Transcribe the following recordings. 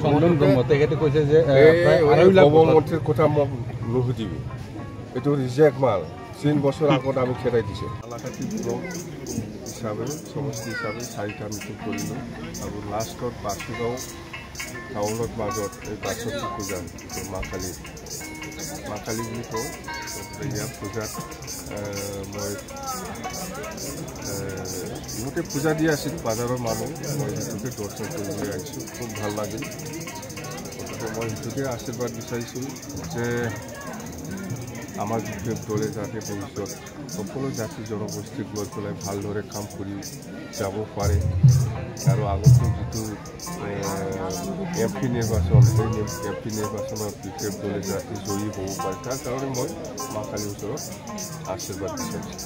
চন্দন ব্ৰহ্ম তেখেতে কৈছে যে গভৰ্ণমেণ্টৰ কথা মোক নুসুধিবি, এইটো ৰিজেক্ট মাল 3 বছৰ আগত আমি খেদাই দিছে। কালাকাটি ব্লক হিচাপে সমষ্টি হিচাপে 4টা মিটিং কৰিলোঁ আৰু লাষ্টত বাসুগাঁও টাউনত মাজত এই বাসন্তী পূজা মা কালী বুলি কওঁ। ইয়াৰ পূজাত মই ইহঁতে পূজা দি আছিল বাজাৰৰ মানুহ, মই সেইটোকে দৰ্শন কৰিবলৈ আহিছোঁ, খুব ভাল লাগিল। গতিকে মই সেইটোকে আশীৰ্বাদ বিচাৰিছোঁ যে আমাৰ বিশেষ দলে যাতে ভৱিষ্যত সকলো জাতি জনগোষ্ঠীক লৈ পেলাই ভালদৰে কাম কৰি যাব পাৰে আৰু আগতো যিটো MP নিৰ্বাচন, সেই MP নিৰ্বাচনত বিশেষ দলে যাতে জয়ী হ'ব পাৰে, তাৰ কাৰণে মই মা কালীৰ ওচৰত আশীৰ্বাদ বিচাৰিছোঁ।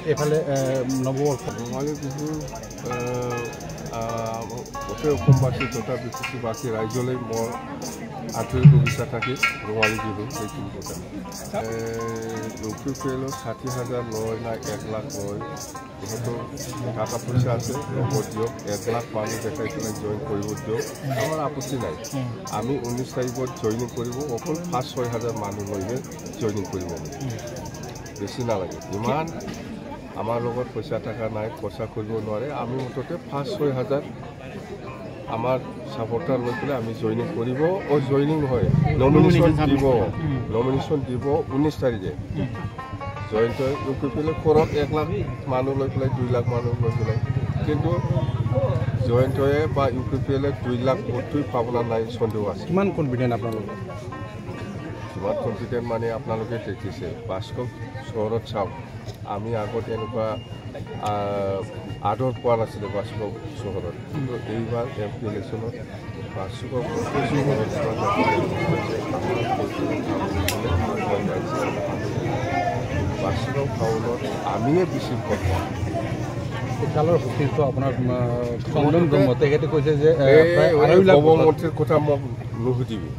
এইফালে নৱবৰ্ষ ৰঙালী বিহুৰ গোটেই অসমবাসী তথা বিশেষবাসী ৰাইজলৈ মোৰ আন্তৰিক শুভেচ্ছা থাকিল। ৰঙালী বিহু সেইটো কথা UPPL 60,000 লয় না 1 লাখ লয়, যিহেতু টাকা পইচা আছে লগত দিয়ক, 1 লাখ মানুহ দেখাই পেলাই জইন কৰিব দিয়ক, আমাৰ আপত্তি নাই। আমি 19 তাৰিখত জইনিং কৰিব, অকল 5-6 হাজাৰ মানুহ লৈহে জইনিং কৰিব, বেছি নালাগে। ইমান আমাৰ লগত পইচা থকা নাই, খৰচা কৰিব নোৱাৰে, আমি মুঠতে 5-6 হাজাৰ আমাৰ ছাপৰ্টাৰ লৈ পেলাই আমি জইনিং কৰিব। জইনিং নহয়, নমিনেশ্যন দিব 19 তাৰিখে। জইণ্ট UPPL কৰক 1 লাখ মানুহ লৈ পেলাই 2 লাখ মানুহ লৈ পেলাই, কিন্তু জইণ্ট বা UPPL 2 লাখ ভোটটোৱে পাবলৈ নাই, সন্দেহ আছে। কিমান কনফিডেণ্ট আপোনালোকে? কিমান কনফিডেণ্ট মানে আপোনালোকে দেখিছে, বাস্কো চহৰত চাওক, আমি আগত এনেকুৱা আদৰ পোৱা নাছিলে বাস্কো চহৰত, কিন্তু এইবাৰ MP ইলেকশ্যনত বাস্কো বাস্কো টাউনত আমিয়ে বেছি ভোট পাওঁ। কালৰ সতীৰ্থ আপোনাৰ চন্দন ব্ৰহ্ম তেখেতে কৈছে যে গভৰ্ণমেণ্টৰ কথা মোক নুসুধিবি,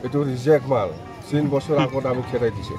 এইটো ৰিজেক্ট মাল 3 বছৰ আগত আমি খেদাই দিছে।